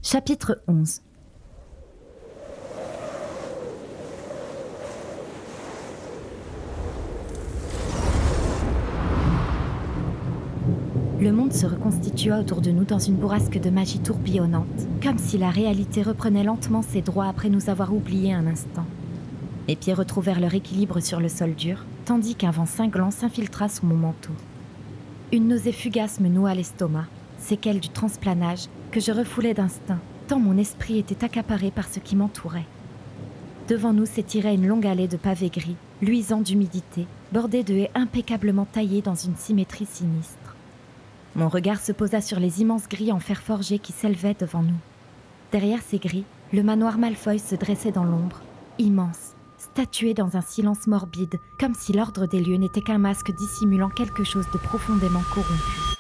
Chapitre 11. Le monde se reconstitua autour de nous dans une bourrasque de magie tourbillonnante, comme si la réalité reprenait lentement ses droits après nous avoir oubliés un instant. Mes pieds retrouvèrent leur équilibre sur le sol dur, tandis qu'un vent cinglant s'infiltra sous mon manteau. Une nausée fugace me noua l'estomac, séquelle du transplanage que je refoulais d'instinct, tant mon esprit était accaparé par ce qui m'entourait. Devant nous s'étirait une longue allée de pavés gris, luisant d'humidité, bordée de haies impeccablement taillées dans une symétrie sinistre. Mon regard se posa sur les immenses grilles en fer forgé qui s'élevaient devant nous. Derrière ces grilles, le manoir Malfoy se dressait dans l'ombre, immense, statué dans un silence morbide, comme si l'ordre des lieux n'était qu'un masque dissimulant quelque chose de profondément corrompu.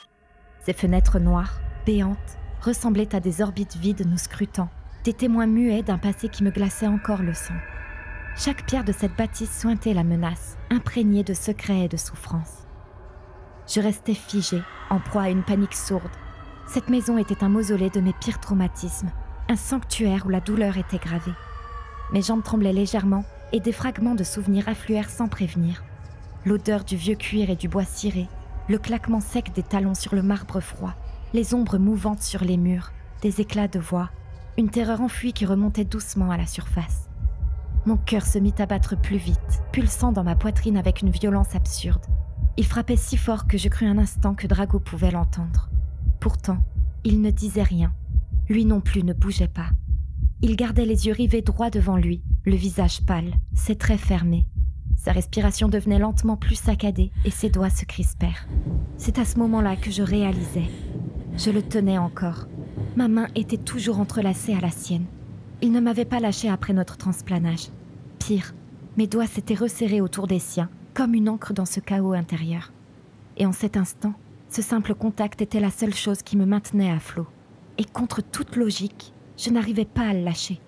Ses fenêtres noires, béantes, ressemblaient à des orbites vides nous scrutant, des témoins muets d'un passé qui me glaçait encore le sang. Chaque pierre de cette bâtisse sointait la menace, imprégnée de secrets et de souffrances. Je restais figée, en proie à une panique sourde. Cette maison était un mausolée de mes pires traumatismes, un sanctuaire où la douleur était gravée. Mes jambes tremblaient légèrement et des fragments de souvenirs affluèrent sans prévenir. L'odeur du vieux cuir et du bois ciré, le claquement sec des talons sur le marbre froid, les ombres mouvantes sur les murs, des éclats de voix, une terreur enfuie qui remontait doucement à la surface. Mon cœur se mit à battre plus vite, pulsant dans ma poitrine avec une violence absurde. Il frappait si fort que je crus un instant que Drago pouvait l'entendre. Pourtant, il ne disait rien. Lui non plus ne bougeait pas. Il gardait les yeux rivés droit devant lui, le visage pâle, ses traits fermés. Sa respiration devenait lentement plus saccadée et ses doigts se crispèrent. C'est à ce moment-là que je réalisais. Je le tenais encore. Ma main était toujours entrelacée à la sienne. Il ne m'avait pas lâché après notre transplanage. Pire, mes doigts s'étaient resserrés autour des siens, comme une encre dans ce chaos intérieur. Et en cet instant, ce simple contact était la seule chose qui me maintenait à flot. Et contre toute logique, je n'arrivais pas à le lâcher.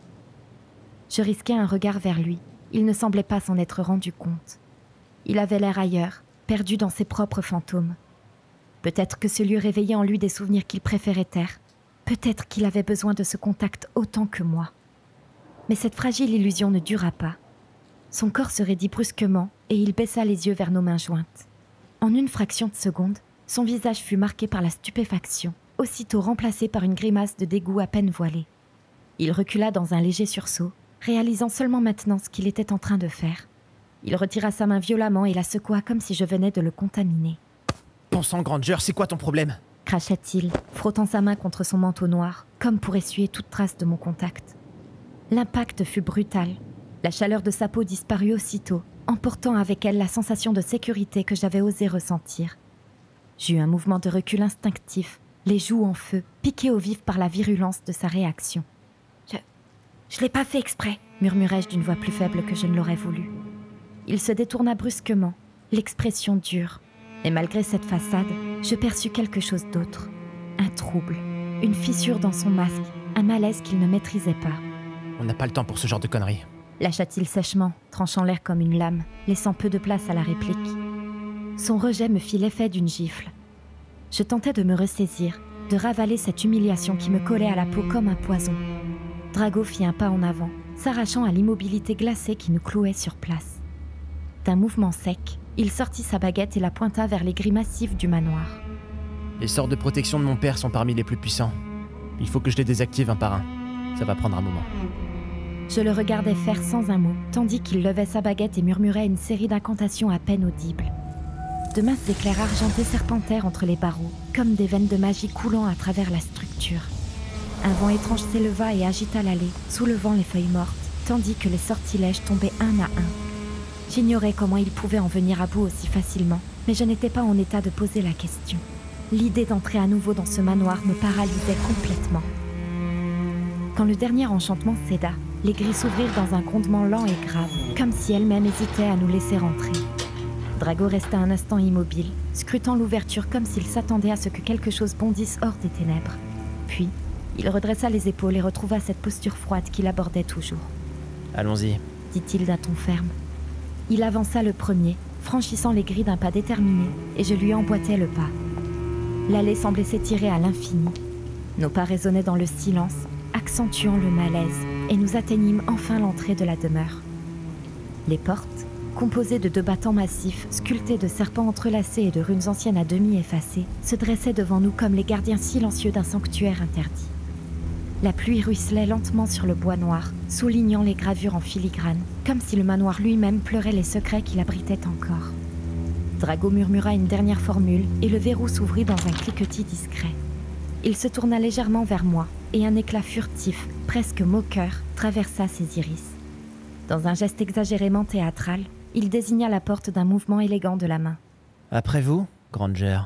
Je risquai un regard vers lui. Il ne semblait pas s'en être rendu compte. Il avait l'air ailleurs, perdu dans ses propres fantômes. Peut-être que ce lieu réveillait en lui des souvenirs qu'il préférait taire. Peut-être qu'il avait besoin de ce contact autant que moi. Mais cette fragile illusion ne dura pas. Son corps se raidit brusquement et il baissa les yeux vers nos mains jointes. En une fraction de seconde, son visage fut marqué par la stupéfaction, aussitôt remplacé par une grimace de dégoût à peine voilée. Il recula dans un léger sursaut, réalisant seulement maintenant ce qu'il était en train de faire. Il retira sa main violemment et la secoua comme si je venais de le contaminer. « Bon sang, Granger, c'est quoi ton problème ?» crachait-il, frottant sa main contre son manteau noir, comme pour essuyer toute trace de mon contact. L'impact fut brutal. La chaleur de sa peau disparut aussitôt, emportant avec elle la sensation de sécurité que j'avais osé ressentir. J'eus un mouvement de recul instinctif, les joues en feu, piquées au vif par la virulence de sa réaction. « Je l'ai pas fait exprès !» murmurai-je d'une voix plus faible que je ne l'aurais voulu. Il se détourna brusquement, l'expression dure. Et malgré cette façade, je perçus quelque chose d'autre. Un trouble, une fissure dans son masque, un malaise qu'il ne maîtrisait pas. On n'a pas le temps pour ce genre de conneries. Lâcha-t-il sèchement, tranchant l'air comme une lame, laissant peu de place à la réplique. Son rejet me fit l'effet d'une gifle. Je tentais de me ressaisir, de ravaler cette humiliation qui me collait à la peau comme un poison. Drago fit un pas en avant, s'arrachant à l'immobilité glacée qui nous clouait sur place. D'un mouvement sec, il sortit sa baguette et la pointa vers les grilles massives du manoir. Les sorts de protection de mon père sont parmi les plus puissants. Il faut que je les désactive un par un. Ça va prendre un moment. Je le regardais faire sans un mot, tandis qu'il levait sa baguette et murmurait une série d'incantations à peine audibles. De minces éclairs argentés serpentèrent entre les barreaux, comme des veines de magie coulant à travers la structure. Un vent étrange s'éleva et agita l'allée, soulevant les feuilles mortes, tandis que les sortilèges tombaient un à un. J'ignorais comment il pouvait en venir à bout aussi facilement, mais je n'étais pas en état de poser la question. L'idée d'entrer à nouveau dans ce manoir me paralysait complètement. Quand le dernier enchantement céda, les grilles s'ouvrirent dans un grondement lent et grave, comme si elles-mêmes hésitaient à nous laisser entrer. Drago resta un instant immobile, scrutant l'ouverture comme s'il s'attendait à ce que quelque chose bondisse hors des ténèbres. Puis, il redressa les épaules et retrouva cette posture froide qui l'abordait toujours. « Allons-y », dit-il d'un ton ferme. Il avança le premier, franchissant les grilles d'un pas déterminé, et je lui emboîtai le pas. L'allée semblait s'étirer à l'infini. Nos pas résonnaient dans le silence, accentuant le malaise, et nous atteignîmes enfin l'entrée de la demeure. Les portes, composées de 2 battants massifs sculptés de serpents entrelacés et de runes anciennes à demi effacées, se dressaient devant nous comme les gardiens silencieux d'un sanctuaire interdit. La pluie ruisselait lentement sur le bois noir, soulignant les gravures en filigrane, comme si le manoir lui-même pleurait les secrets qu'il abritait encore. Drago murmura une dernière formule et le verrou s'ouvrit dans un cliquetis discret. Il se tourna légèrement vers moi et un éclat furtif, presque moqueur, traversa ses iris. Dans un geste exagérément théâtral, il désigna la porte d'un mouvement élégant de la main. « Après vous, Granger ?»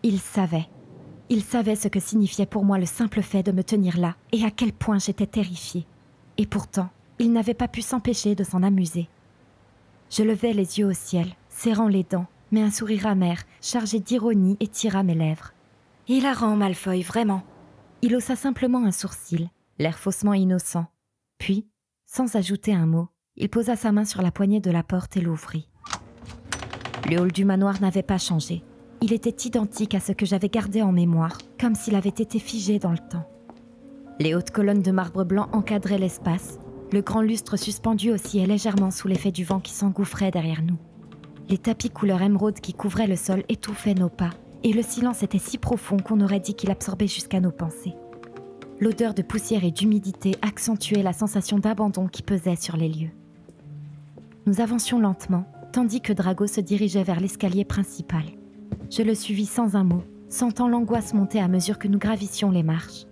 Il savait ce que signifiait pour moi le simple fait de me tenir là et à quel point j'étais terrifiée. Et pourtant, il n'avait pas pu s'empêcher de s'en amuser. Je levai les yeux au ciel, serrant les dents, mais un sourire amer, chargé d'ironie, étira mes lèvres. « Hilarant, Malfoy, vraiment !» Il haussa simplement un sourcil, l'air faussement innocent. Puis, sans ajouter un mot, il posa sa main sur la poignée de la porte et l'ouvrit. Le hall du manoir n'avait pas changé. Il était identique à ce que j'avais gardé en mémoire, comme s'il avait été figé dans le temps. Les hautes colonnes de marbre blanc encadraient l'espace, le grand lustre suspendu oscillait légèrement sous l'effet du vent qui s'engouffrait derrière nous. Les tapis couleur émeraude qui couvraient le sol étouffaient nos pas, et le silence était si profond qu'on aurait dit qu'il absorbait jusqu'à nos pensées. L'odeur de poussière et d'humidité accentuait la sensation d'abandon qui pesait sur les lieux. Nous avancions lentement, tandis que Drago se dirigeait vers l'escalier principal. Je le suivis sans un mot, sentant l'angoisse monter à mesure que nous gravissions les marches.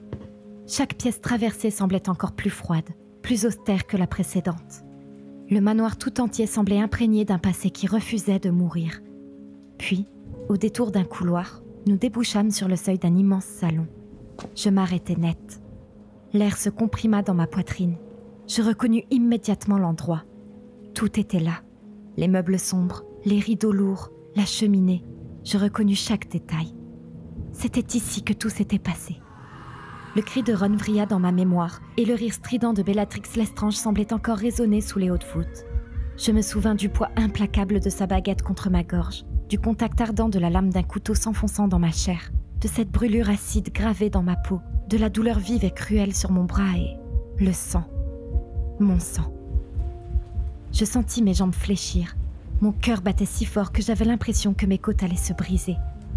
Chaque pièce traversée semblait encore plus froide, plus austère que la précédente. Le manoir tout entier semblait imprégné d'un passé qui refusait de mourir. Puis, au détour d'un couloir, nous débouchâmes sur le seuil d'un immense salon. Je m'arrêtai net. L'air se comprima dans ma poitrine. Je reconnus immédiatement l'endroit. Tout était là. Les meubles sombres, les rideaux lourds, la cheminée. Je reconnus chaque détail. C'était ici que tout s'était passé. Le cri de Ron vrilla dans ma mémoire et le rire strident de Bellatrix Lestrange semblait encore résonner sous les hautes voûtes. Je me souvins du poids implacable de sa baguette contre ma gorge, du contact ardent de la lame d'un couteau s'enfonçant dans ma chair, de cette brûlure acide gravée dans ma peau, de la douleur vive et cruelle sur mon bras et le sang. Mon sang. Je sentis mes jambes fléchir. Mon cœur battait si fort que j'avais l'impression que mes côtes allaient se briser.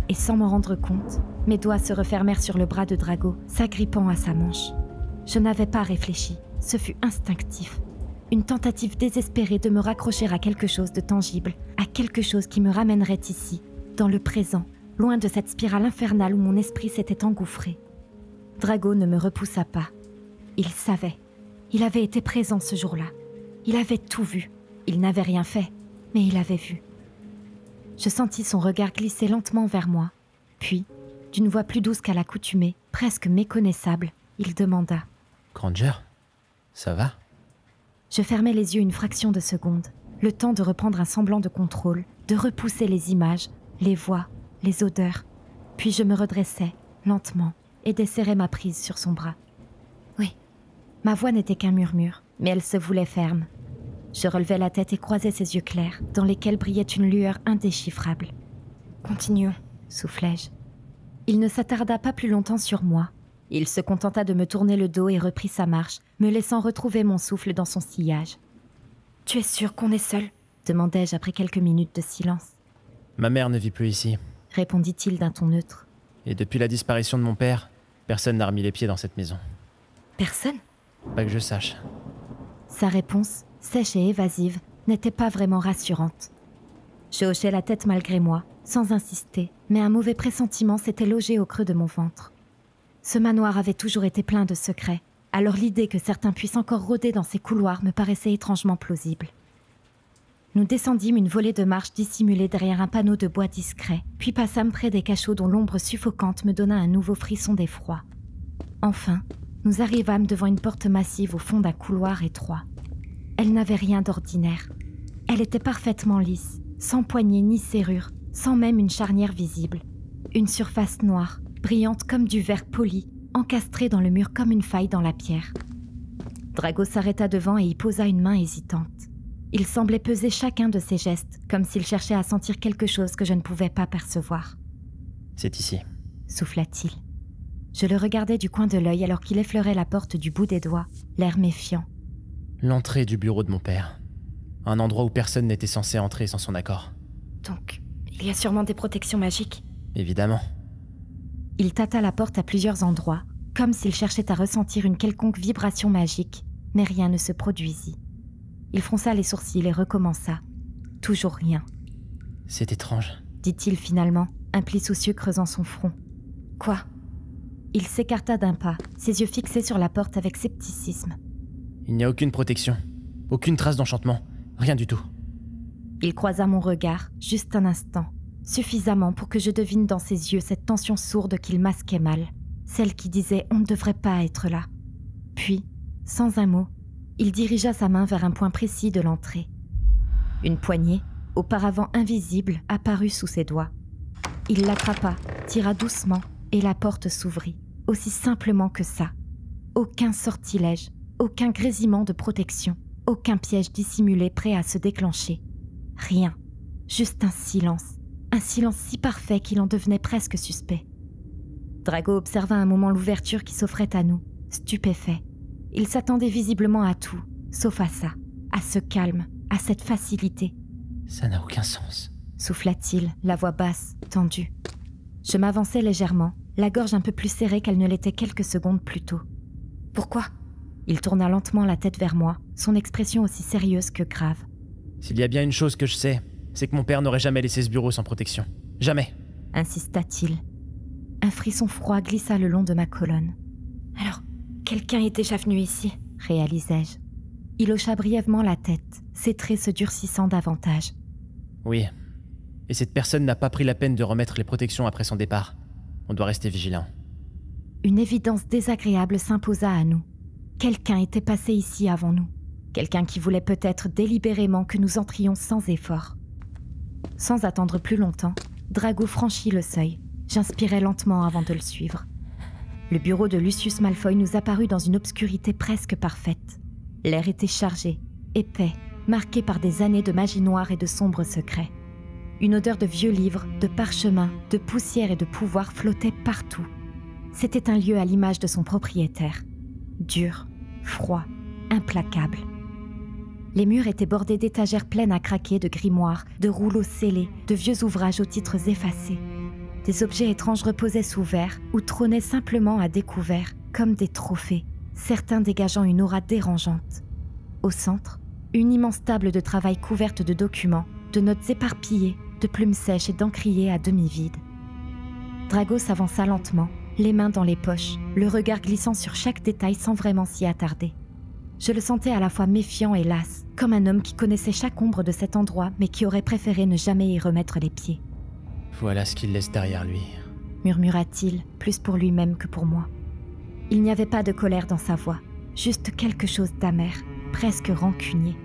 Et sans m'en rendre compte, mes doigts se refermèrent sur le bras de Drago, s'agrippant à sa manche. Je n'avais pas réfléchi, ce fut instinctif. Une tentative désespérée de me raccrocher à quelque chose de tangible, à quelque chose qui me ramènerait ici, dans le présent, loin de cette spirale infernale où mon esprit s'était engouffré. Drago ne me repoussa pas. Il savait. Il avait été présent ce jour-là. Il avait tout vu. Il n'avait rien fait, mais il avait vu. Je sentis son regard glisser lentement vers moi. Puis, d'une voix plus douce qu'à l'accoutumée, presque méconnaissable, il demanda « Granger, ça va ?» Je fermai les yeux une fraction de seconde, le temps de reprendre un semblant de contrôle, de repousser les images, les voix, les odeurs. Puis je me redressai, lentement, et desserrai ma prise sur son bras. Oui, ma voix n'était qu'un murmure, mais elle se voulait ferme. Je relevai la tête et croisai ses yeux clairs, dans lesquels brillait une lueur indéchiffrable. « Continuons », soufflai-je. Il ne s'attarda pas plus longtemps sur moi. Il se contenta de me tourner le dos et reprit sa marche, me laissant retrouver mon souffle dans son sillage. « Tu es sûr qu'on est seul ?» demandai-je après quelques minutes de silence. « Ma mère ne vit plus ici », répondit-il d'un ton neutre. « Et depuis la disparition de mon père, personne n'a remis les pieds dans cette maison. »« Personne ?» ?»« Pas que je sache. » Sa réponse, sèche et évasive, n'était pas vraiment rassurante. Je hochai la tête malgré moi, sans insister, mais un mauvais pressentiment s'était logé au creux de mon ventre. Ce manoir avait toujours été plein de secrets, alors l'idée que certains puissent encore rôder dans ces couloirs me paraissait étrangement plausible. Nous descendîmes une volée de marches dissimulée derrière un panneau de bois discret, puis passâmes près des cachots dont l'ombre suffocante me donna un nouveau frisson d'effroi. Enfin, nous arrivâmes devant une porte massive au fond d'un couloir étroit. Elle n'avait rien d'ordinaire. Elle était parfaitement lisse, sans poignée ni serrure, sans même une charnière visible. Une surface noire, brillante comme du verre poli, encastrée dans le mur comme une faille dans la pierre. Drago s'arrêta devant et y posa une main hésitante. Il semblait peser chacun de ses gestes, comme s'il cherchait à sentir quelque chose que je ne pouvais pas percevoir. « C'est ici », souffla-t-il. Je le regardais du coin de l'œil alors qu'il effleurait la porte du bout des doigts, l'air méfiant. L'entrée du bureau de mon père. Un endroit où personne n'était censé entrer sans son accord. Donc, il y a sûrement des protections magiques. Évidemment. Il tâta la porte à plusieurs endroits, comme s'il cherchait à ressentir une quelconque vibration magique, mais rien ne se produisit. Il fronça les sourcils et recommença. Toujours rien. C'est étrange, dit-il finalement, un pli soucieux creusant son front. Quoi ? Il s'écarta d'un pas, ses yeux fixés sur la porte avec scepticisme. Il n'y a aucune protection, aucune trace d'enchantement, rien du tout. Il croisa mon regard, juste un instant, suffisamment pour que je devine dans ses yeux cette tension sourde qu'il masquait mal, celle qui disait « on ne devrait pas être là ». Puis, sans un mot, il dirigea sa main vers un point précis de l'entrée. Une poignée, auparavant invisible, apparut sous ses doigts. Il l'attrapa, tira doucement, et la porte s'ouvrit, aussi simplement que ça. Aucun sortilège, aucun grésillement de protection, aucun piège dissimulé prêt à se déclencher. Rien, juste un silence si parfait qu'il en devenait presque suspect. Drago observa un moment l'ouverture qui s'offrait à nous, stupéfait. Il s'attendait visiblement à tout, sauf à ça, à ce calme, à cette facilité. Ça n'a aucun sens, souffla-t-il, la voix basse, tendue. Je m'avançai légèrement, la gorge un peu plus serrée qu'elle ne l'était quelques secondes plus tôt. « Pourquoi ?» Il tourna lentement la tête vers moi, son expression aussi sérieuse que grave. « S'il y a bien une chose que je sais, c'est que mon père n'aurait jamais laissé ce bureau sans protection. Jamais !» insista-t-il. Un frisson froid glissa le long de ma colonne. « Alors, quelqu'un est déjà venu ici ?» réalisai-je. Il hocha brièvement la tête, ses traits se durcissant davantage. « Oui. Et cette personne n'a pas pris la peine de remettre les protections après son départ. On doit rester vigilant. » Une évidence désagréable s'imposa à nous. Quelqu'un était passé ici avant nous. Quelqu'un qui voulait peut-être délibérément que nous entrions sans effort. Sans attendre plus longtemps, Drago franchit le seuil. J'inspirai lentement avant de le suivre. Le bureau de Lucius Malfoy nous apparut dans une obscurité presque parfaite. L'air était chargé, épais, marqué par des années de magie noire et de sombres secrets. Une odeur de vieux livres, de parchemins, de poussière et de pouvoir flottait partout. C'était un lieu à l'image de son propriétaire. Dur, froid, implacable. Les murs étaient bordés d'étagères pleines à craquer, de grimoires, de rouleaux scellés, de vieux ouvrages aux titres effacés. Des objets étranges reposaient sous verre ou trônaient simplement à découvert, comme des trophées, certains dégageant une aura dérangeante. Au centre, une immense table de travail couverte de documents, de notes éparpillées, de plumes sèches et d'encriers à demi vides. Drago s'avança lentement, les mains dans les poches, le regard glissant sur chaque détail sans vraiment s'y attarder. Je le sentais à la fois méfiant et las, comme un homme qui connaissait chaque ombre de cet endroit mais qui aurait préféré ne jamais y remettre les pieds. « Voilà ce qu'il laisse derrière lui » murmura-t-il, plus pour lui-même que pour moi. Il n'y avait pas de colère dans sa voix, juste quelque chose d'amer, presque rancunier.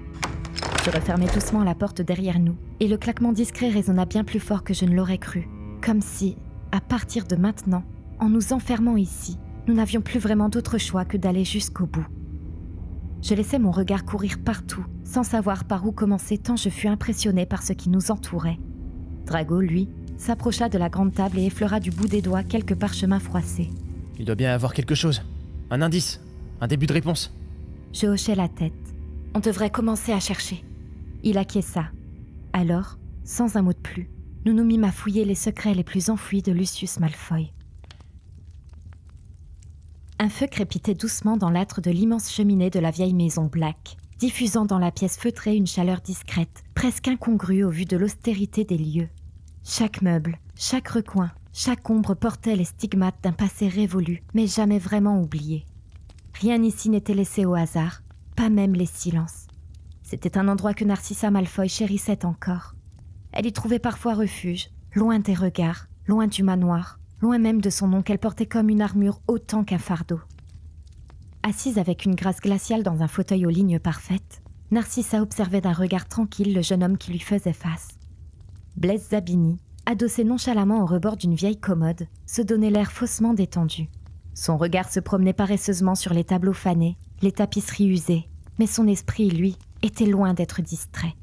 Je refermai doucement la porte derrière nous, et le claquement discret résonna bien plus fort que je ne l'aurais cru, comme si, à partir de maintenant, en nous enfermant ici, nous n'avions plus vraiment d'autre choix que d'aller jusqu'au bout. Je laissais mon regard courir partout, sans savoir par où commencer tant je fus impressionné par ce qui nous entourait. Drago, lui, s'approcha de la grande table et effleura du bout des doigts quelques parchemins froissés. « Il doit bien avoir quelque chose, un indice, un début de réponse. » Je hochai la tête. « On devrait commencer à chercher. » Il acquiesça. Alors, sans un mot de plus, nous nous mîmes à fouiller les secrets les plus enfouis de Lucius Malfoy. Un feu crépitait doucement dans l'âtre de l'immense cheminée de la vieille maison Black, diffusant dans la pièce feutrée une chaleur discrète, presque incongrue au vu de l'austérité des lieux. Chaque meuble, chaque recoin, chaque ombre portait les stigmates d'un passé révolu, mais jamais vraiment oublié. Rien ici n'était laissé au hasard, pas même les silences. C'était un endroit que Narcissa Malfoy chérissait encore. Elle y trouvait parfois refuge, loin des regards, loin du manoir, loin même de son nom qu'elle portait comme une armure autant qu'un fardeau. Assise avec une grâce glaciale dans un fauteuil aux lignes parfaites, Narcissa observait d'un regard tranquille le jeune homme qui lui faisait face. Blaise Zabini, adossé nonchalamment au rebord d'une vieille commode, se donnait l'air faussement détendu. Son regard se promenait paresseusement sur les tableaux fanés, les tapisseries usées, mais son esprit, lui, était loin d'être distrait.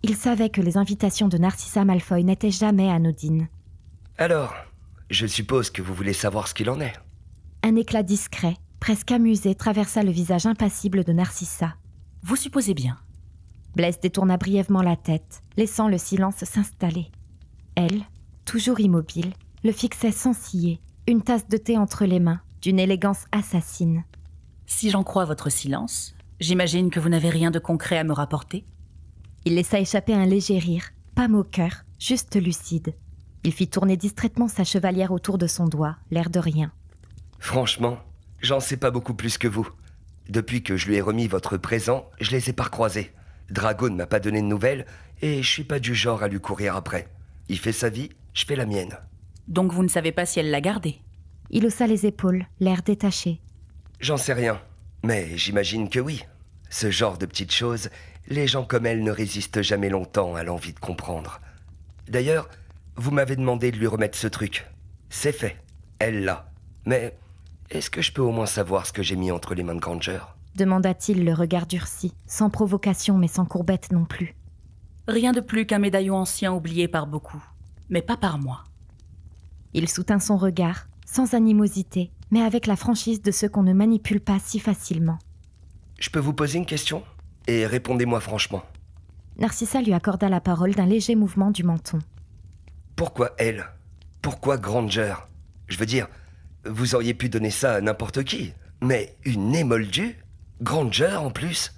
Il savait que les invitations de Narcissa Malfoy n'étaient jamais anodines. Alors, je suppose que vous voulez savoir ce qu'il en est. Un éclat discret, presque amusé, traversa le visage impassible de Narcissa. « Vous supposez bien. » Blaise détourna brièvement la tête, laissant le silence s'installer. Elle, toujours immobile, le fixait sans ciller, une tasse de thé entre les mains, d'une élégance assassine. « Si j'en crois votre silence, j'imagine que vous n'avez rien de concret à me rapporter ?» Il laissa échapper un léger rire, pas moqueur, juste lucide. Il fit tourner distraitement sa chevalière autour de son doigt, l'air de rien. « Franchement, j'en sais pas beaucoup plus que vous. Depuis que je lui ai remis votre présent, je les ai pas recroisés. Drago ne m'a pas donné de nouvelles et je suis pas du genre à lui courir après. Il fait sa vie, je fais la mienne. » « Donc vous ne savez pas si elle l'a gardé ?» Il haussa les épaules, l'air détaché. « J'en sais rien, mais j'imagine que oui. Ce genre de petites choses, les gens comme elle ne résistent jamais longtemps à l'envie de comprendre. D'ailleurs, vous m'avez demandé de lui remettre ce truc. C'est fait, elle l'a. Mais est-ce que je peux au moins savoir ce que j'ai mis entre les mains de Granger ?» demanda-t-il, le regard durci, sans provocation mais sans courbette non plus. « Rien de plus qu'un médaillon ancien oublié par beaucoup, mais pas par moi. » Il soutint son regard, sans animosité, mais avec la franchise de ceux qu'on ne manipule pas si facilement. « Je peux vous poser une question ? Et répondez-moi franchement. » Narcissa lui accorda la parole d'un léger mouvement du menton. « Pourquoi elle ? Pourquoi Granger ? Je veux dire, vous auriez pu donner ça à n'importe qui, mais une émoldue ? Granger en plus ?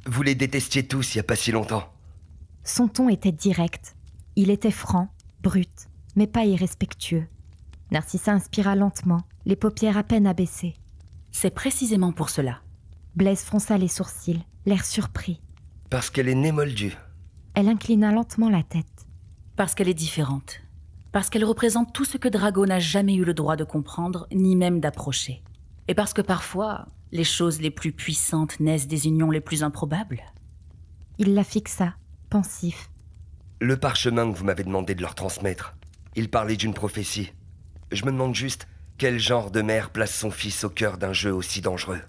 Vous les détestiez tous il y a pas si longtemps. » Son ton était direct. Il était franc, brut, mais pas irrespectueux. Narcissa inspira lentement, les paupières à peine abaissées. « C'est précisément pour cela. » Blaise fronça les sourcils, l'air surpris. « Parce qu'elle est née moldue. » Elle inclina lentement la tête. « Parce qu'elle est différente. Parce qu'elle représente tout ce que Drago n'a jamais eu le droit de comprendre, ni même d'approcher. Et parce que parfois, les choses les plus puissantes naissent des unions les plus improbables. » Il la fixa, pensif. « Le parchemin que vous m'avez demandé de leur transmettre, il parlait d'une prophétie. Je me demande juste quel genre de mère place son fils au cœur d'un jeu aussi dangereux. »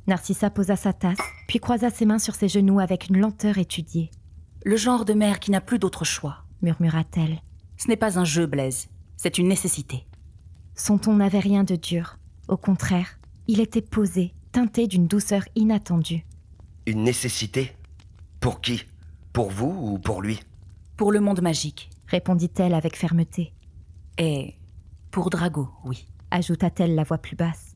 Narcissa posa sa tasse, puis croisa ses mains sur ses genoux avec une lenteur étudiée. « Le genre de mère qui n'a plus d'autre choix, » murmura-t-elle. « Ce n'est pas un jeu, Blaise. C'est une nécessité. » Son ton n'avait rien de dur. Au contraire, il était posé, teinté d'une douceur inattendue. « Une nécessité ? Pour qui ? Pour vous ou pour lui ? » ?»« Pour le monde magique, » répondit-elle avec fermeté. « Et pour Drago, oui. » ajouta-t-elle la voix plus basse.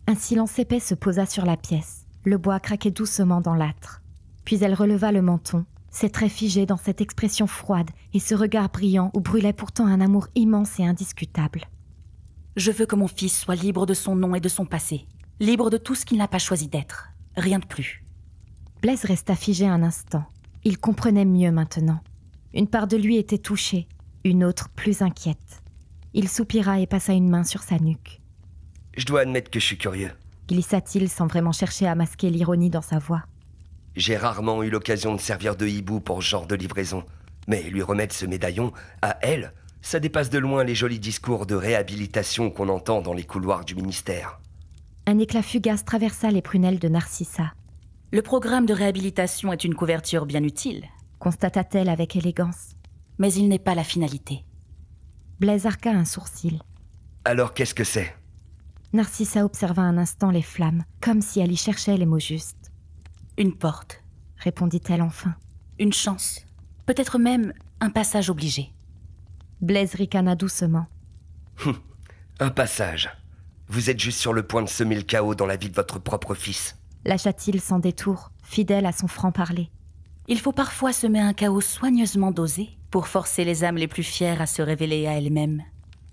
Un silence épais se posa sur la pièce. Le bois craquait doucement dans l'âtre. Puis elle releva le menton, ses traits figés dans cette expression froide et ce regard brillant où brûlait pourtant un amour immense et indiscutable. « Je veux que mon fils soit libre de son nom et de son passé, libre de tout ce qu'il n'a pas choisi d'être. Rien de plus. » Blaise resta figé un instant. Il comprenait mieux maintenant. Une part de lui était touchée, une autre plus inquiète. Il soupira et passa une main sur sa nuque. « Je dois admettre que je suis curieux. » glissa-t-il sans vraiment chercher à masquer l'ironie dans sa voix. « J'ai rarement eu l'occasion de servir de hibou pour ce genre de livraison. Mais lui remettre ce médaillon, à elle, ça dépasse de loin les jolis discours de réhabilitation qu'on entend dans les couloirs du ministère. » Un éclat fugace traversa les prunelles de Narcissa. « Le programme de réhabilitation est une couverture bien utile, » constata-t-elle avec élégance. « Mais il n'est pas la finalité. » Blaise arqua un sourcil. « Alors qu'est-ce que c'est ?» Narcissa observa un instant les flammes, comme si elle y cherchait les mots justes. « Une porte, » répondit-elle enfin. « Une chance, peut-être même un passage obligé. » Blaise ricana doucement. « Un passage. Vous êtes juste sur le point de semer le chaos dans la vie de votre propre fils. » lâcha-t-il sans détour, fidèle à son franc-parler. « Il faut parfois semer un chaos soigneusement dosé pour forcer les âmes les plus fières à se révéler à elles-mêmes. »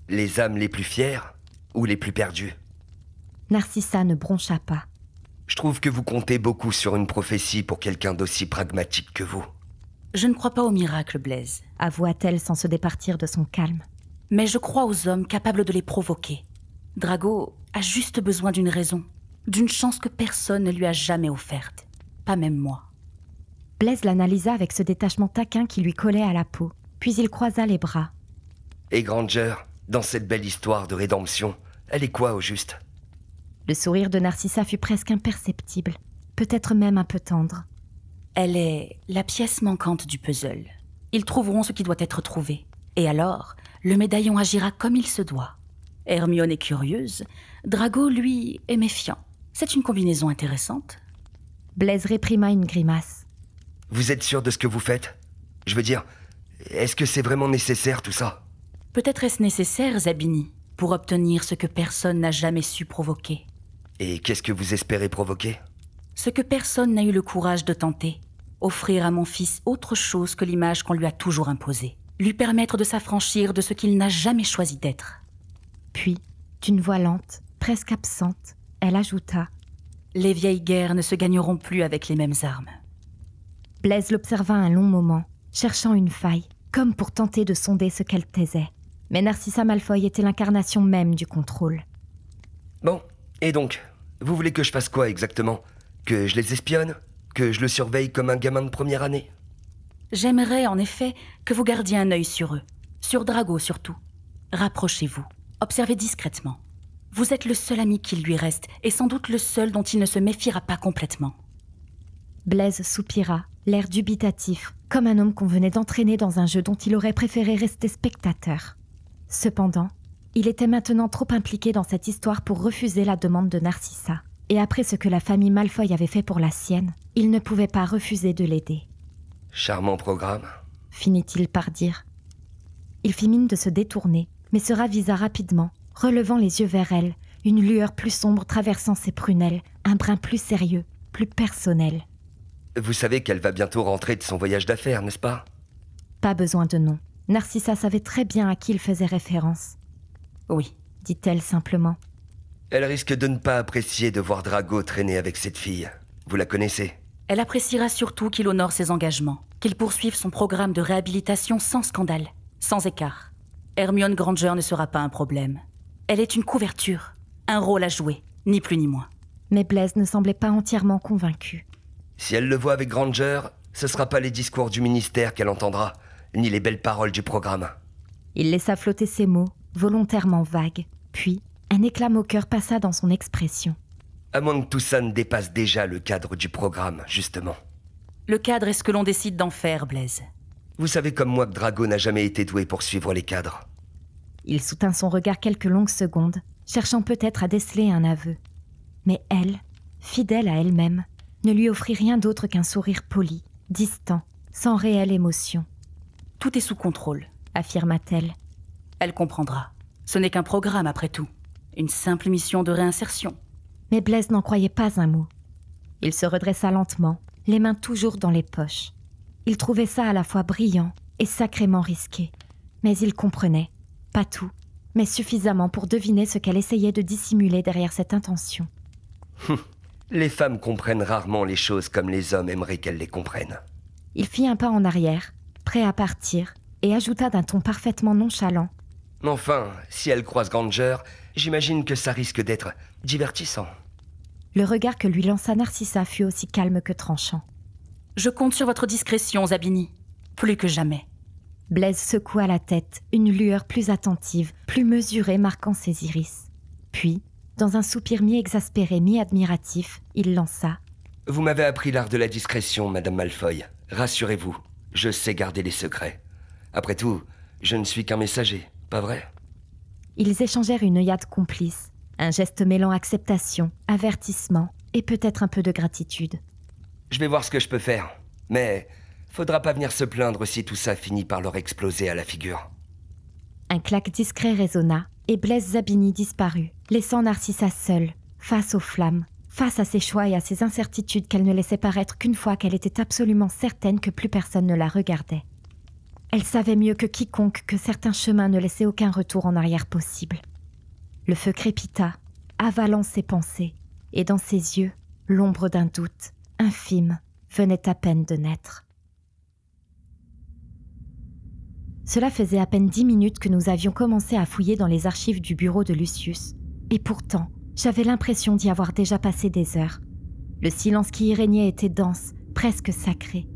Les âmes les plus fières ou les plus perdues ? Narcissa ne broncha pas. « Je trouve que vous comptez beaucoup sur une prophétie pour quelqu'un d'aussi pragmatique que vous. » « Je ne crois pas au miracle, Blaise, » avoua-t-elle sans se départir de son calme. « Mais je crois aux hommes capables de les provoquer. Drago a juste besoin d'une raison, d'une chance que personne ne lui a jamais offerte, pas même moi. » Blaise l'analysa avec ce détachement taquin qui lui collait à la peau, puis il croisa les bras. « Et Granger, dans cette belle histoire de rédemption, elle est quoi au juste ?» Le sourire de Narcissa fut presque imperceptible, peut-être même un peu tendre. « Elle est la pièce manquante du puzzle. Ils trouveront ce qui doit être trouvé. Et alors, le médaillon agira comme il se doit. » Hermione est curieuse, Drago, lui, est méfiant. C'est une combinaison intéressante. Blaise réprima une grimace. Vous êtes sûr de ce que vous faites? Je veux dire, est-ce que c'est vraiment nécessaire tout ça? Peut-être est-ce nécessaire, Zabini, pour obtenir ce que personne n'a jamais su provoquer. Et qu'est-ce que vous espérez provoquer? Ce que personne n'a eu le courage de tenter. Offrir à mon fils autre chose que l'image qu'on lui a toujours imposée. Lui permettre de s'affranchir de ce qu'il n'a jamais choisi d'être. Puis, d'une voix lente, presque absente, elle ajouta « Les vieilles guerres ne se gagneront plus avec les mêmes armes. » Blaise l'observa un long moment, cherchant une faille, comme pour tenter de sonder ce qu'elle taisait. Mais Narcissa Malfoy était l'incarnation même du contrôle. Bon, et donc, vous voulez que je fasse quoi exactement? Que je les espionne? Que je le surveille comme un gamin de première année? J'aimerais, en effet, que vous gardiez un œil sur eux. Sur Drago, surtout. Rapprochez-vous. Observez discrètement. Vous êtes le seul ami qu'il lui reste, et sans doute le seul dont il ne se méfiera pas complètement. Blaise soupira, l'air dubitatif, comme un homme qu'on venait d'entraîner dans un jeu dont il aurait préféré rester spectateur. Cependant, il était maintenant trop impliqué dans cette histoire pour refuser la demande de Narcissa. Et après ce que la famille Malfoy avait fait pour la sienne, il ne pouvait pas refuser de l'aider. Charmant programme, finit-il par dire. Il fit mine de se détourner, mais se ravisa rapidement, relevant les yeux vers elle, une lueur plus sombre traversant ses prunelles, un brin plus sérieux, plus personnel. Vous savez qu'elle va bientôt rentrer de son voyage d'affaires, n'est-ce pas? Pas besoin de nom. Narcissa savait très bien à qui il faisait référence. Oui, dit-elle simplement. Elle risque de ne pas apprécier de voir Drago traîner avec cette fille. Vous la connaissez? Elle appréciera surtout qu'il honore ses engagements, qu'il poursuive son programme de réhabilitation sans scandale, sans écart. Hermione Granger ne sera pas un problème. Elle est une couverture, un rôle à jouer, ni plus ni moins. Mais Blaise ne semblait pas entièrement convaincu. Si elle le voit avec Granger, ce sera pas les discours du ministère qu'elle entendra, ni les belles paroles du programme. Il laissa flotter ces mots, volontairement vagues, puis un éclat moqueur passa dans son expression. À moins que tout ça ne dépasse déjà le cadre du programme, justement. Le cadre est ce que l'on décide d'en faire, Blaise. Vous savez comme moi que Drago n'a jamais été doué pour suivre les cadres. Il soutint son regard quelques longues secondes, cherchant peut-être à déceler un aveu. Mais elle, fidèle à elle-même, ne lui offrit rien d'autre qu'un sourire poli, distant, sans réelle émotion. « Tout est sous contrôle », affirma-t-elle. Elle comprendra. Ce n'est qu'un programme après tout. Une simple mission de réinsertion. Mais Blaise n'en croyait pas un mot. Il se redressa lentement, les mains toujours dans les poches. Il trouvait ça à la fois brillant et sacrément risqué. Mais il comprenait, pas tout, mais suffisamment pour deviner ce qu'elle essayait de dissimuler derrière cette intention. Les femmes comprennent rarement les choses comme les hommes aimeraient qu'elles les comprennent. Il fit un pas en arrière, prêt à partir, et ajouta d'un ton parfaitement nonchalant. Enfin, si elle croise Granger, j'imagine que ça risque d'être divertissant. Le regard que lui lança Narcissa fut aussi calme que tranchant. Je compte sur votre discrétion, Zabini. Plus que jamais. Blaise secoua la tête, une lueur plus attentive, plus mesurée marquant ses iris. Puis, dans un soupir mi-exaspéré, mi-admiratif, il lança. Vous m'avez appris l'art de la discrétion, Madame Malfoy. Rassurez-vous, je sais garder les secrets. Après tout, je ne suis qu'un messager, pas vrai? Ils échangèrent une œillade complice, un geste mêlant acceptation, avertissement et peut-être un peu de gratitude. Je vais voir ce que je peux faire, mais faudra pas venir se plaindre si tout ça finit par leur exploser à la figure. Un claque discret résonna et Blaise Zabini disparut, laissant Narcissa seule, face aux flammes, face à ses choix et à ses incertitudes qu'elle ne laissait paraître qu'une fois qu'elle était absolument certaine que plus personne ne la regardait. Elle savait mieux que quiconque que certains chemins ne laissaient aucun retour en arrière possible. Le feu crépita, avalant ses pensées, et dans ses yeux, l'ombre d'un doute, infime, venait à peine de naître. Cela faisait à peine 10 minutes que nous avions commencé à fouiller dans les archives du bureau de Lucius, et pourtant, j'avais l'impression d'y avoir déjà passé des heures. Le silence qui y régnait était dense, presque sacré.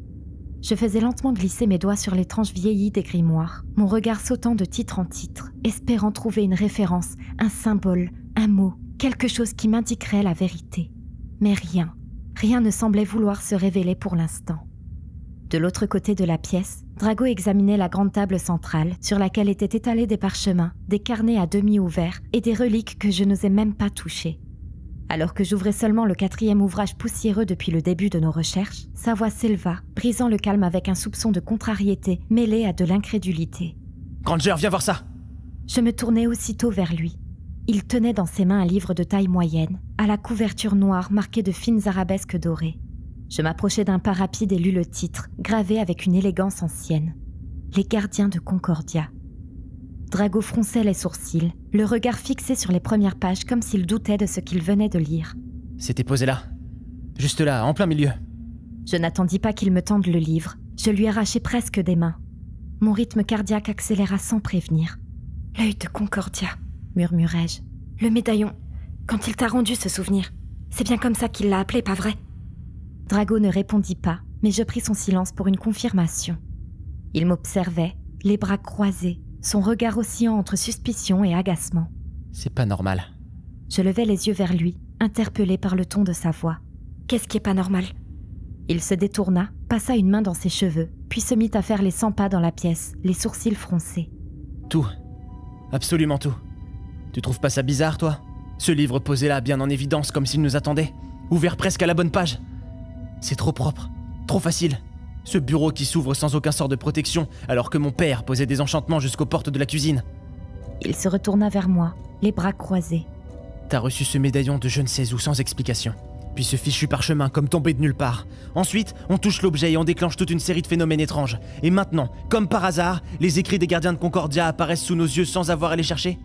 Je faisais lentement glisser mes doigts sur les tranches vieillies des grimoires, mon regard sautant de titre en titre, espérant trouver une référence, un symbole, un mot, quelque chose qui m'indiquerait la vérité. Mais rien ne semblait vouloir se révéler pour l'instant. De l'autre côté de la pièce, Drago examinait la grande table centrale sur laquelle étaient étalés des parchemins, des carnets à demi ouverts et des reliques que je n'osais même pas toucher. Alors que j'ouvrais seulement le 4e ouvrage poussiéreux depuis le début de nos recherches, sa voix s'éleva, brisant le calme avec un soupçon de contrariété mêlé à de l'incrédulité. « Granger, viens voir ça !» Je me tournai aussitôt vers lui. Il tenait dans ses mains un livre de taille moyenne, à la couverture noire marquée de fines arabesques dorées. Je m'approchai d'un pas rapide et lus le titre, gravé avec une élégance ancienne. « Les gardiens de Concordia ». Drago fronçait les sourcils, le regard fixé sur les premières pages comme s'il doutait de ce qu'il venait de lire. C'était posé là. Juste là, en plein milieu. Je n'attendis pas qu'il me tende le livre. Je lui arrachai presque des mains. Mon rythme cardiaque accéléra sans prévenir. « L'œil de Concordia », murmurai-je. « Le médaillon, quand il t'a rendu ce souvenir. C'est bien comme ça qu'il l'a appelé, pas vrai ?» Drago ne répondit pas, mais je pris son silence pour une confirmation. Il m'observait, les bras croisés, son regard oscillant entre suspicion et agacement. C'est pas normal. Je levai les yeux vers lui, interpellé par le ton de sa voix. Qu'est-ce qui est pas normal ? Il se détourna, passa une main dans ses cheveux, puis se mit à faire les 100 pas dans la pièce, les sourcils froncés. Tout. Absolument tout. Tu trouves pas ça bizarre, toi ? Ce livre posé là, bien en évidence, comme s'il nous attendait, ouvert presque à la bonne page. C'est trop propre, trop facile. Ce bureau qui s'ouvre sans aucun sort de protection, alors que mon père posait des enchantements jusqu'aux portes de la cuisine. Il se retourna vers moi, les bras croisés. T'as reçu ce médaillon de je ne sais où sans explication. Puis ce fichu parchemin comme tombé de nulle part. Ensuite, on touche l'objet et on déclenche toute une série de phénomènes étranges. Et maintenant, comme par hasard, les écrits des gardiens de Concordia apparaissent sous nos yeux sans avoir à les chercher.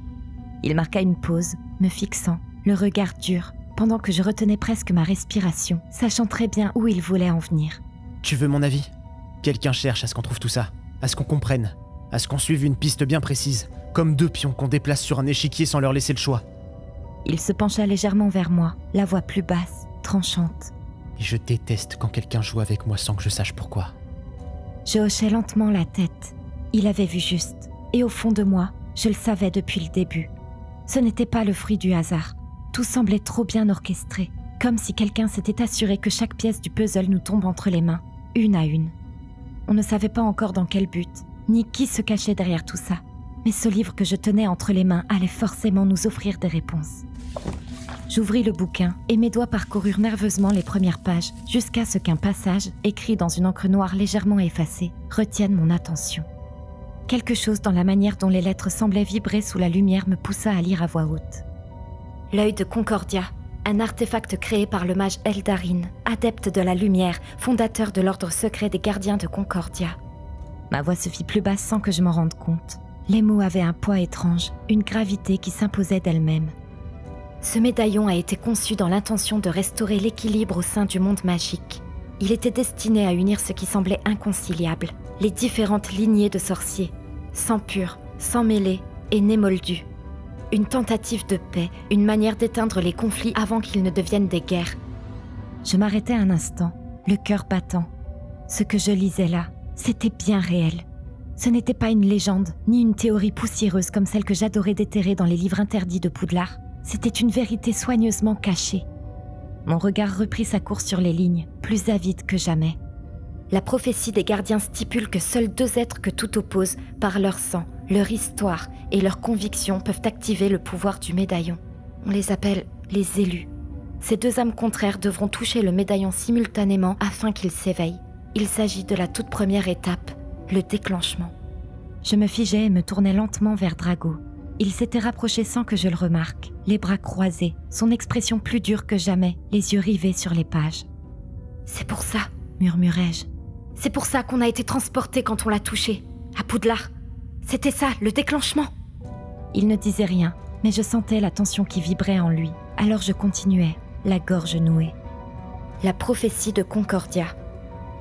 Il marqua une pause, me fixant, le regard dur, pendant que je retenais presque ma respiration, sachant très bien où il voulait en venir. Tu veux mon avis ? Quelqu'un cherche à ce qu'on trouve tout ça, à ce qu'on comprenne, à ce qu'on suive une piste bien précise, comme 2 pions qu'on déplace sur un échiquier sans leur laisser le choix. Il se pencha légèrement vers moi, la voix plus basse, tranchante. Et je déteste quand quelqu'un joue avec moi sans que je sache pourquoi. Je hochai lentement la tête. Il avait vu juste, et au fond de moi, je le savais depuis le début. Ce n'était pas le fruit du hasard. Tout semblait trop bien orchestré, comme si quelqu'un s'était assuré que chaque pièce du puzzle nous tombe entre les mains, une à une. On ne savait pas encore dans quel but, ni qui se cachait derrière tout ça. Mais ce livre que je tenais entre les mains allait forcément nous offrir des réponses. J'ouvris le bouquin et mes doigts parcoururent nerveusement les premières pages jusqu'à ce qu'un passage, écrit dans une encre noire légèrement effacée, retienne mon attention. Quelque chose dans la manière dont les lettres semblaient vibrer sous la lumière me poussa à lire à voix haute. L'œil de Concordia, un artefact créé par le mage Eldarin, adepte de la lumière, fondateur de l'ordre secret des gardiens de Concordia. Ma voix se fit plus basse sans que je m'en rende compte. Les mots avaient un poids étrange, une gravité qui s'imposait d'elle-même. Ce médaillon a été conçu dans l'intention de restaurer l'équilibre au sein du monde magique. Il était destiné à unir ce qui semblait inconciliable, les différentes lignées de sorciers, sang pur, sang mêlé et nez moldu. Une tentative de paix, une manière d'éteindre les conflits avant qu'ils ne deviennent des guerres. Je m'arrêtai un instant, le cœur battant. Ce que je lisais là, c'était bien réel. Ce n'était pas une légende, ni une théorie poussiéreuse comme celle que j'adorais déterrer dans les livres interdits de Poudlard. C'était une vérité soigneusement cachée. Mon regard reprit sa course sur les lignes, plus avide que jamais. La prophétie des gardiens stipule que seuls 2 êtres que tout oppose, par leur sang, leur histoire et leurs convictions, peuvent activer le pouvoir du médaillon. On les appelle les élus. Ces 2 âmes contraires devront toucher le médaillon simultanément afin qu'il s'éveille. Il s'agit de la toute première étape, le déclenchement. Je me figeai et me tournai lentement vers Drago. Il s'était rapproché sans que je le remarque, les bras croisés, son expression plus dure que jamais, les yeux rivés sur les pages. « C'est pour ça, » murmurai-je. « C'est pour ça qu'on a été transportés quand on l'a touché, à Poudlard. C'était ça, le déclenchement !» Il ne disait rien, mais je sentais la tension qui vibrait en lui. Alors je continuais, la gorge nouée. La prophétie de Concordia.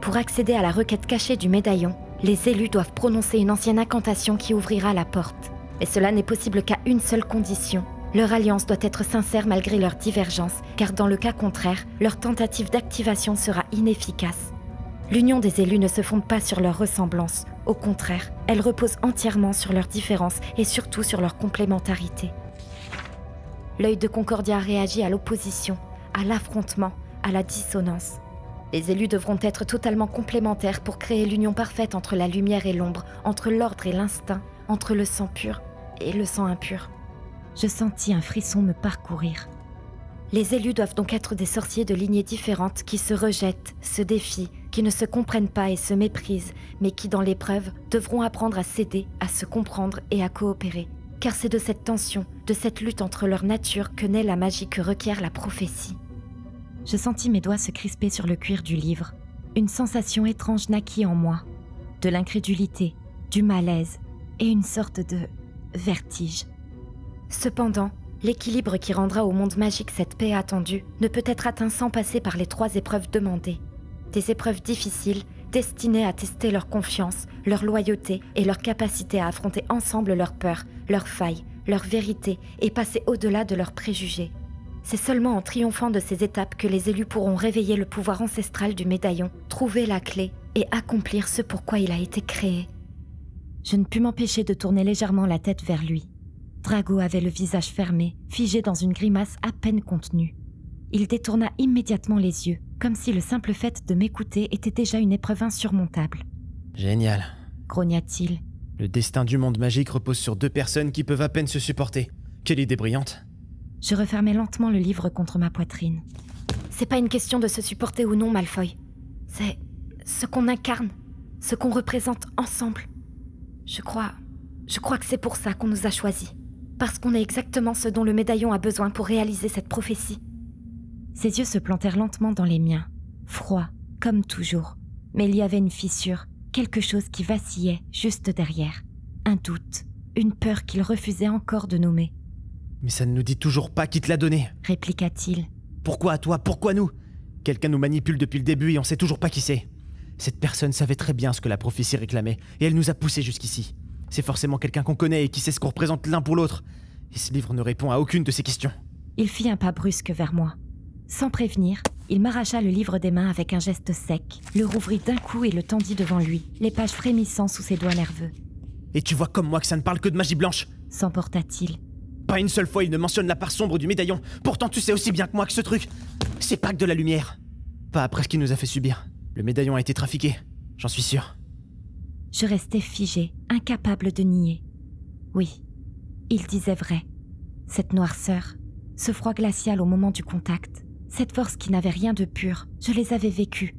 Pour accéder à la requête cachée du médaillon, les élus doivent prononcer une ancienne incantation qui ouvrira la porte. Et cela n'est possible qu'à une seule condition. Leur alliance doit être sincère malgré leurs divergences, car dans le cas contraire, leur tentative d'activation sera inefficace. L'union des élus ne se fonde pas sur leur ressemblance. Au contraire, elle repose entièrement sur leurs différences et surtout sur leur complémentarité. L'œil de Concordia réagit à l'opposition, à l'affrontement, à la dissonance. Les élus devront être totalement complémentaires pour créer l'union parfaite entre la lumière et l'ombre, entre l'ordre et l'instinct, entre le sang pur et le sang impur. Je sentis un frisson me parcourir. Les élus doivent donc être des sorciers de lignées différentes qui se rejettent, se défient, qui ne se comprennent pas et se méprisent, mais qui, dans l'épreuve, devront apprendre à s'aider, à se comprendre et à coopérer. Car c'est de cette tension, de cette lutte entre leur nature que naît la magie que requiert la prophétie. Je sentis mes doigts se crisper sur le cuir du livre. Une sensation étrange naquit en moi. De l'incrédulité, du malaise et une sorte de vertige. Cependant, l'équilibre qui rendra au monde magique cette paix attendue ne peut être atteint sans passer par les 3 épreuves demandées. Des épreuves difficiles, destinées à tester leur confiance, leur loyauté et leur capacité à affronter ensemble leurs peurs, leurs failles, leurs vérités et passer au-delà de leurs préjugés. C'est seulement en triomphant de ces étapes que les élus pourront réveiller le pouvoir ancestral du médaillon, trouver la clé et accomplir ce pourquoi il a été créé. Je ne pus m'empêcher de tourner légèrement la tête vers lui. Drago avait le visage fermé, figé dans une grimace à peine contenue. Il détourna immédiatement les yeux, comme si le simple fait de m'écouter était déjà une épreuve insurmontable. « Génial !» grogna-t-il. « Le destin du monde magique repose sur 2 personnes qui peuvent à peine se supporter. Quelle idée brillante !» Je refermai lentement le livre contre ma poitrine. C'est pas une question de se supporter ou non, Malfoy. C'est ce qu'on incarne, ce qu'on représente ensemble. Je crois que c'est pour ça qu'on nous a choisis. Parce qu'on est exactement ce dont le médaillon a besoin pour réaliser cette prophétie. Ses yeux se plantèrent lentement dans les miens, froids, comme toujours. Mais il y avait une fissure, quelque chose qui vacillait juste derrière. Un doute, une peur qu'il refusait encore de nommer. « Mais ça ne nous dit toujours pas qui te l'a donné !» répliqua-t-il. « Pourquoi à toi? Pourquoi nous? Quelqu'un nous manipule depuis le début et on sait toujours pas qui c'est. Cette personne savait très bien ce que la prophétie réclamait et elle nous a poussés jusqu'ici. C'est forcément quelqu'un qu'on connaît et qui sait ce qu'on représente l'un pour l'autre. Et ce livre ne répond à aucune de ces questions. » Il fit un pas brusque vers moi. Sans prévenir, il m'arracha le livre des mains avec un geste sec, le rouvrit d'un coup et le tendit devant lui, les pages frémissant sous ses doigts nerveux. « Et tu vois comme moi que ça ne parle que de magie blanche !» s'emporta-t-il. « Pas une seule fois il ne mentionne la part sombre du médaillon. Pourtant tu sais aussi bien que moi que ce truc, c'est pas que de la lumière. Pas après ce qu'il nous a fait subir. Le médaillon a été trafiqué, j'en suis sûr. » Je restais figée, incapable de nier. Oui, il disait vrai. Cette noirceur, ce froid glacial au moment du contact, cette force qui n'avait rien de pur, je les avais vécues.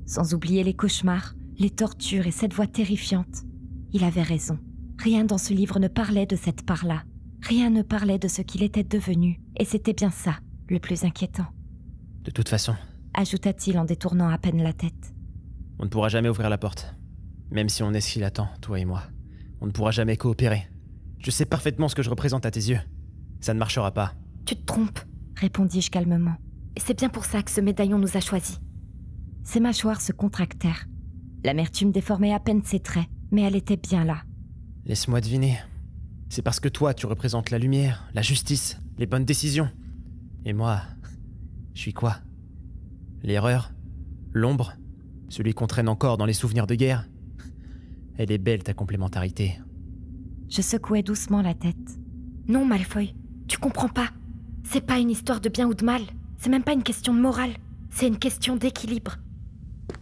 Sans oublier les cauchemars, les tortures et cette voix terrifiante. Il avait raison. Rien dans ce livre ne parlait de cette part-là. Rien ne parlait de ce qu'il était devenu. Et c'était bien ça, le plus inquiétant. « De toute façon, » ajouta-t-il en détournant à peine la tête. « on ne pourra jamais ouvrir la porte. Même si on est ce qu'il attend, toi et moi. On ne pourra jamais coopérer. Je sais parfaitement ce que je représente à tes yeux. Ça ne marchera pas. » « Tu te trompes, » répondis-je calmement. « Et c'est bien pour ça que ce médaillon nous a choisis. » Ses mâchoires se contractèrent. L'amertume déformait à peine ses traits, mais elle était bien là. « Laisse-moi deviner. C'est parce que toi, tu représentes la lumière, la justice, les bonnes décisions. Et moi, je suis quoi? L'erreur? L'ombre? Celui qu'on traîne encore dans les souvenirs de guerre? Elle est belle, ta complémentarité. » Je secouai doucement la tête. « Non, Malfoy, tu comprends pas. C'est pas une histoire de bien ou de mal. C'est même pas une question de morale. C'est une question d'équilibre. »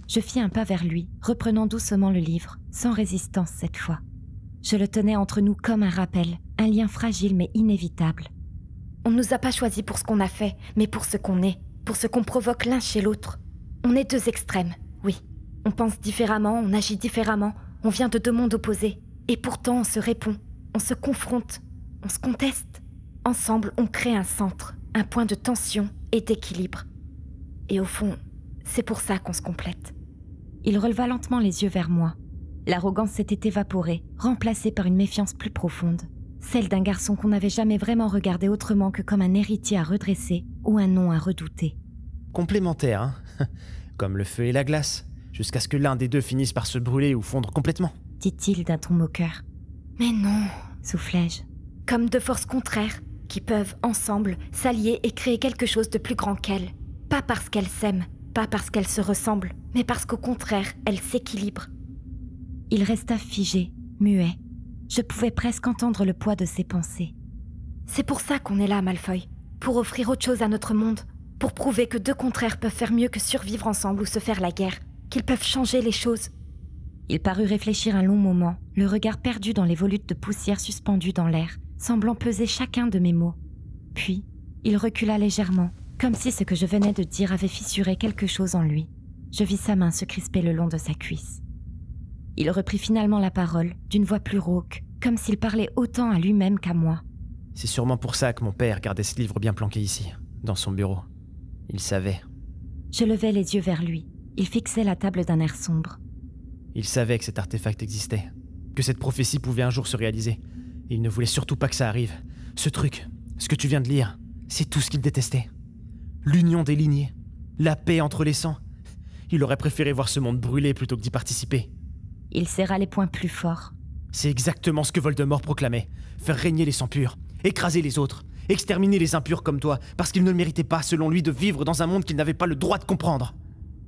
Je fis un pas vers lui, reprenant doucement le livre, sans résistance cette fois. Je le tenais entre nous comme un rappel, un lien fragile mais inévitable. On ne nous a pas choisis pour ce qu'on a fait, mais pour ce qu'on est, pour ce qu'on provoque l'un chez l'autre. On est 2 extrêmes, oui. On pense différemment, on agit différemment, on vient de 2 mondes opposés. Et pourtant on se répond, on se confronte, on se conteste. Ensemble, on crée un centre, un point de tension et d'équilibre. Et au fond, c'est pour ça qu'on se complète. Il releva lentement les yeux vers moi. L'arrogance s'était évaporée, remplacée par une méfiance plus profonde. Celle d'un garçon qu'on n'avait jamais vraiment regardé autrement que comme un héritier à redresser ou un nom à redouter. Complémentaire, hein. Comme le feu et la glace, jusqu'à ce que l'un des 2 finisse par se brûler ou fondre complètement. Dit-il d'un ton moqueur. Mais non, soufflai-je. Comme 2 forces contraires, qui peuvent, ensemble, s'allier et créer quelque chose de plus grand qu'elles. Pas parce qu'elles s'aiment, pas parce qu'elles se ressemblent, mais parce qu'au contraire, elles s'équilibrent. Il resta figé, muet. Je pouvais presque entendre le poids de ses pensées. C'est pour ça qu'on est là, Malfoy. Pour offrir autre chose à notre monde. pour prouver que deux contraires peuvent faire mieux que survivre ensemble ou se faire la guerre, qu'ils peuvent changer les choses. Il parut réfléchir un long moment, le regard perdu dans les volutes de poussière suspendues dans l'air, semblant peser chacun de mes mots. Puis, il recula légèrement, comme si ce que je venais de dire avait fissuré quelque chose en lui. Je vis sa main se crisper le long de sa cuisse. Il reprit finalement la parole, d'une voix plus rauque, comme s'il parlait autant à lui-même qu'à moi. C'est sûrement pour ça que mon père gardait ce livre bien planqué ici, dans son bureau. Il savait. Je levai les yeux vers lui. Il fixait la table d'un air sombre. Il savait que cet artefact existait, que cette prophétie pouvait un jour se réaliser. Il ne voulait surtout pas que ça arrive. Ce truc, ce que tu viens de lire, c'est tout ce qu'il détestait. L'union des lignées, la paix entre les sangs. Il aurait préféré voir ce monde brûler plutôt que d'y participer. Il serra les poings plus fort. C'est exactement ce que Voldemort proclamait. Faire régner les sangs purs, écraser les autres, exterminer les impurs comme toi, parce qu'ils ne méritaient pas, selon lui, de vivre dans un monde qu'ils n'avaient pas le droit de comprendre.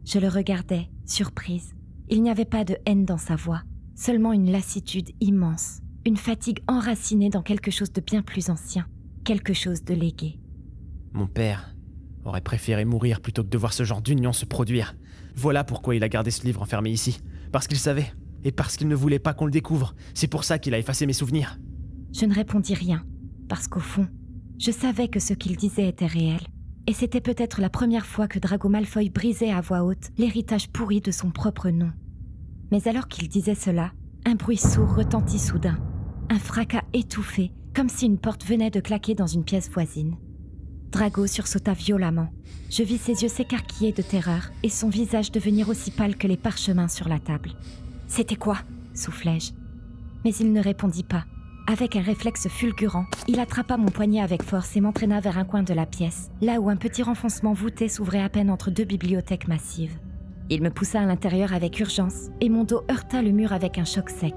Je le regardais, surprise. Il n'y avait pas de haine dans sa voix, seulement une lassitude immense, une fatigue enracinée dans quelque chose de bien plus ancien, quelque chose de légué. Mon père aurait préféré mourir plutôt que de voir ce genre d'union se produire. Voilà pourquoi il a gardé ce livre enfermé ici, parce qu'il savait, et parce qu'il ne voulait pas qu'on le découvre. C'est pour ça qu'il a effacé mes souvenirs. Je ne répondis rien, parce qu'au fond, je savais que ce qu'il disait était réel, et c'était peut-être la première fois que Drago Malfoy brisait à voix haute l'héritage pourri de son propre nom. Mais alors qu'il disait cela, un bruit sourd retentit soudain, un fracas étouffé, comme si une porte venait de claquer dans une pièce voisine. Drago sursauta violemment. Je vis ses yeux s'écarquiller de terreur et son visage devenir aussi pâle que les parchemins sur la table. « C'était quoi ?» soufflai-je. Mais il ne répondit pas. Avec un réflexe fulgurant, il attrapa mon poignet avec force et m'entraîna vers un coin de la pièce, là où un petit renfoncement voûté s'ouvrait à peine entre deux bibliothèques massives. Il me poussa à l'intérieur avec urgence et mon dos heurta le mur avec un choc sec.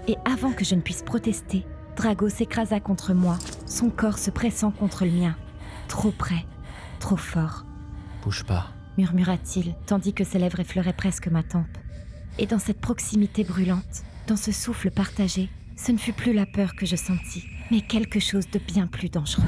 Et avant que je ne puisse protester, Drago s'écrasa contre moi, son corps se pressant contre le mien. Trop près, trop fort. « Bouge pas », murmura-t-il, tandis que ses lèvres effleuraient presque ma tempe. Et dans cette proximité brûlante, dans ce souffle partagé, ce ne fut plus la peur que je sentis, mais quelque chose de bien plus dangereux.